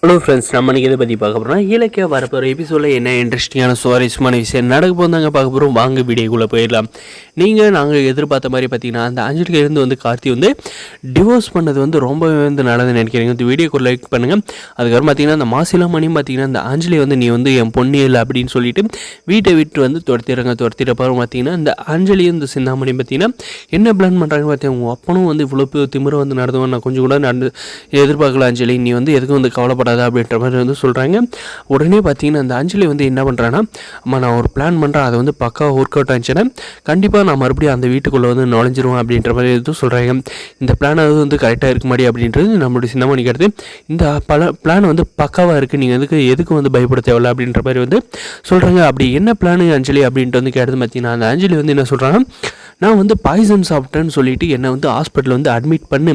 Hello friends, நம்ம இன்றைக்கி இதை பற்றி பார்க்க போகிறோம். இலக்கிய வரப்போகிற எபிசோடில் என்ன இன்ட்ரெஸ்டிங்கான சுவாரஸ்யமான விஷயம் நடக்க போதாங்க பார்க்க போகிறோம். வாங்க வீடியோக்குள்ளே போயிடலாம். நாங்கள் எதிர்பார்த்த மாதிரி பார்த்தீங்கன்னா அந்த அஞ்சலிக்கு இருந்து வந்து கார்த்தி வந்து டிவோர்ஸ் பண்ணது வந்து ரொம்பவே வந்து நல்லதுன்னு நினைக்கிறீங்க. இந்த வீடியோக்கு லைக் பண்ணுங்கள். அதுக்கப்புறம் பார்த்தீங்கன்னா அந்த மாசிலாமணியும் பார்த்தீங்கன்னா அந்த அஞ்சலி வந்து நீ வந்து என் பொண்ணு இல்லை அப்படின்னு சொல்லிட்டு வீட்டை விட்டு வந்து துரத்திட்டப்பாரும் பார்த்தீங்கன்னா இந்த அஞ்சலியும் இந்த சிந்தாமணியும் பார்த்தீங்கன்னா என்ன பிளான் பண்ணுறாங்கன்னு பார்த்தீங்கன்னா உங்கள் அப்பனும் வந்து இவ்வளோ திமிரை வந்து நடந்தவன் நான் கொஞ்சம் கூட எதிர்பார்க்கல. அஞ்சலி நீ வந்து எதுக்கும் வந்து கவலைப்படாத அப்படின்ற மாதிரி வந்து சொல்கிறாங்க. உடனே பார்த்தீங்கன்னா அந்த அஞ்சலி வந்து என்ன பண்ணுறான்னா, அம்மா நான் ஒரு பிளான் பண்ணுறேன், அதை வந்து பக்காவாக ஒர்க் அவுட் ஆச்சுன்னா கண்டிப்பாக நான் மறுபடியும் அந்த வீட்டுக்குள்ளே வந்து நுழைஞ்சிருவோம் அப்படின்ற மாதிரி எதுவும் சொல்கிறாங்க. இந்த பிளான் அது வந்து கரெக்டாக இருக்க மாடி அப்படின்றது நம்மளுடைய சின்னமணிக்கு அடுத்து இந்த பிளான் வந்து பக்காவாக இருக்குது, நீங்கள் எதுக்கு வந்து பயப்பட தேவையில்ல அப்படின்ற மாதிரி வந்து சொல்கிறாங்க. அப்படி என்ன பிளானு அஞ்சலி அப்படின்ட்டு வந்து கேட்டது பார்த்தீங்கன்னா அந்த அஞ்சலி வந்து என்ன சொல்கிறாங்க, நான் வந்து பாய்சன் சாப்பிட்டேன்னு சொல்லிவிட்டு என்னை வந்து ஹாஸ்பிட்டலில் வந்து அட்மிட் பண்ணு,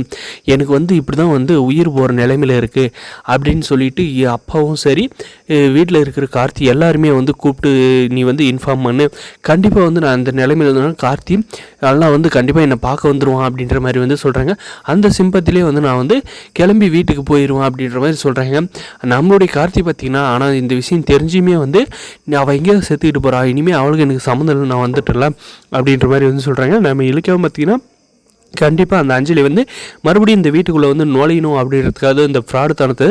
எனக்கு வந்து இப்படி தான் வந்து உயிர் போகிற நிலைமையில் இருக்குது அப்படின்னு சொல்லிவிட்டு அப்பாவும் சரி வீட்டில் இருக்கிற கார்த்தி எல்லாருமே வந்து கூப்பிட்டு நீ வந்து இன்ஃபார்ம் பண்ணு, கண்டிப்பாக வந்து நான் அந்த நிலைமையில் இருந்தேன்னா கார்த்தி எல்லாம் வந்து கண்டிப்பாக என்னை பார்க்க வந்துடுவான் அப்படின்ற மாதிரி வந்து சொல்கிறாங்க. அந்த சிம்பத்திலே வந்து நான் வந்து கிளம்பி வீட்டுக்கு போயிடுவேன் அப்படின்ற மாதிரி சொல்கிறாங்க. நம்மளுடைய கார்த்தி பார்த்திங்கன்னா ஆனால் இந்த விஷயம் தெரிஞ்சுமே வந்து அவள் எங்கேயாவது செத்துக்கிட்டு போகிறா, இனிமேல் அவளுக்கு எனக்கு சம்மந்தம் இல்லை, நான் வந்துட்டுல அப்படின்ற மாதிரி வந்து சொல்கிறாங்க. நம்ம இலக்கியம் பார்த்திங்கன்னா கண்டிப்பாக அந்த அஞ்சலி வந்து மறுபடியும் இந்த வீட்டுக்குள்ளே வந்து நுழையணும் அப்படின்றதுக்காக இந்த ஃப்ராடு தனத்தை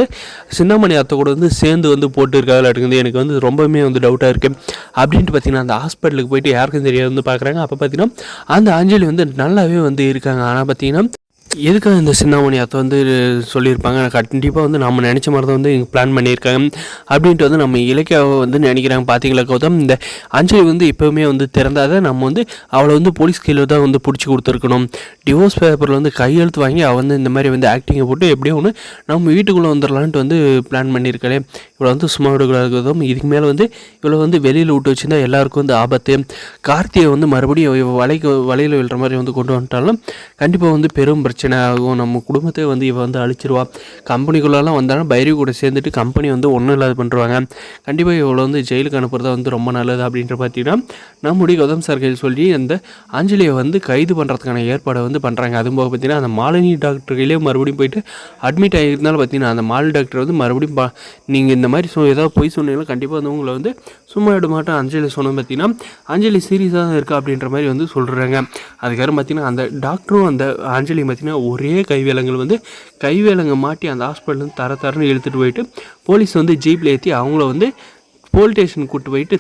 சின்னமணி அத்தை கூட வந்து சேர்ந்து வந்து போட்டுருக்காதில் இருக்குது. எனக்கு வந்து ரொம்பவுமே வந்து டவுட்டாக இருக்குது அப்படின்ட்டு பார்த்திங்கன்னா அந்த ஹாஸ்பிட்டலுக்கு போயிட்டு யாருக்கும் தெரியாது வந்து பார்க்குறாங்க. அப்போ பார்த்திங்கன்னா அந்த அஞ்சலி வந்து நல்லாவே வந்து இருக்காங்க. ஆனால் பார்த்திங்கன்னா எதுக்காக இந்த சின்னாமணி அத்தை வந்து சொல்லியிருப்பாங்க, கண்டிப்பாக வந்து நம்ம நினச்ச மாதிரி தான் வந்து பிளான் பண்ணியிருக்காங்க அப்படின்ட்டு வந்து நம்ம இலக்கியாவை வந்து நினைக்கிறாங்க. பார்த்தீங்களா கௌதம், இந்த அஞ்சலி வந்து எப்போவுமே வந்து திறந்தாத நம்ம வந்து அவளை வந்து போலீஸ் கையில் தான் வந்து பிடிச்சி கொடுத்துருக்கணும். டிவோர்ஸ் பேப்பரில் வந்து கையெழுத்து வாங்கி அவள் வந்து இந்த மாதிரி வந்து ஆக்டிங்கை போட்டு எப்படியோ ஒன்று நம்ம வீட்டுக்குள்ளே வந்துடலான்ட்டு வந்து பிளான் பண்ணியிருக்காளே, இவ்வளோ வந்து சும்மா விடக்கூடாது. இதுக்கு மேலே வந்து இவ்வளோ வந்து வெளியில் விட்டு வச்சுருந்தா எல்லாருக்கும் வந்து ஆபத்து. கார்த்தியை வந்து மறுபடியும் வலையில் விழுற மாதிரி வந்து கொண்டு வந்துட்டாலும் கண்டிப்பாக வந்து பெரும் பிரச்சனை ஆகும். நம்ம குடும்பத்தை வந்து இவ வந்து அழிச்சிருவா. கம்பெனிக்குள்ளெல்லாம் வந்தாலும் பைரவி கூட சேர்ந்துட்டு கம்பெனி வந்து ஒன்றும் இல்லாத பண்ணுறாங்க. கண்டிப்பாக இவ்வளோ வந்து ஜெயிலுக்கு அனுப்புறதா வந்து ரொம்ப நல்லது அப்படின்ற பார்த்தீங்கன்னா நம்முடைய கௌதம் சார் கையில் சொல்லி அந்த அஞ்சலியை வந்து கைது பண்ணுறதுக்கான ஏற்பாடை வந்து பண்ணுறாங்க. அதுவும் போக பார்த்தீங்கன்னா அந்த மாலினி டாக்டர் கையிலே மறுபடியும் போயிட்டு அட்மிட் ஆகியிருந்தாலும் பார்த்தீங்கன்னா அந்த மாலினி டாக்டர் வந்து மறுபடியும் நீங்கள் இந்த மாதிரி ஏதாவது போய் சொன்னீங்கன்னா கண்டிப்பாக வந்து உங்களை வந்து சும்மா விட மாட்டேன் அஞ்சலி சொன்னது பார்த்தீங்கன்னா அஞ்சலி சீரியஸாக தான் இருக்கா அப்படின்ற மாதிரி வந்து சொல்கிறாங்க. அதுக்கப்புறம் பார்த்தீங்கன்னா அந்த டாக்டரும் அந்த அஞ்சலி பார்த்தீங்கன்னா ஒரே கைவேலங்க மாட்டி அந்த ஹாஸ்பிட்டல் தரன்னு இழுத்துட்டு போயிட்டு போலீஸ் வந்து ஜீப்பில் ஏற்றி அவங்கள வந்து போலீஸ் ஸ்டேஷன் கூப்பிட்டு போயிட்டு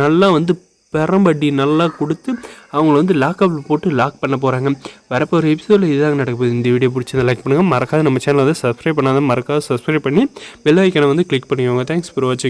நல்லா வந்து பெரம்பட்டி நல்லா கொடுத்து அவங்கள வந்து லாக்அப்பில் போட்டு லாக் பண்ண போகிறாங்க. வரப்போ ஒரு எபிசோடில் இதுதான் நடக்குது. இந்த வீடியோ பிடிச்சதை லைக் பண்ணுங்கள். மறக்காத நம்ம சேனலை வந்து சப்ஸ்கிரைப் பண்ணாத மறக்காத சப்ஸ்கிரைப் பண்ணி பெல் ஐக்கானை வந்து கிளிக் பண்ணிக்கோங்க. தேங்க்ஸ் ஃபார் வாட்சிங்.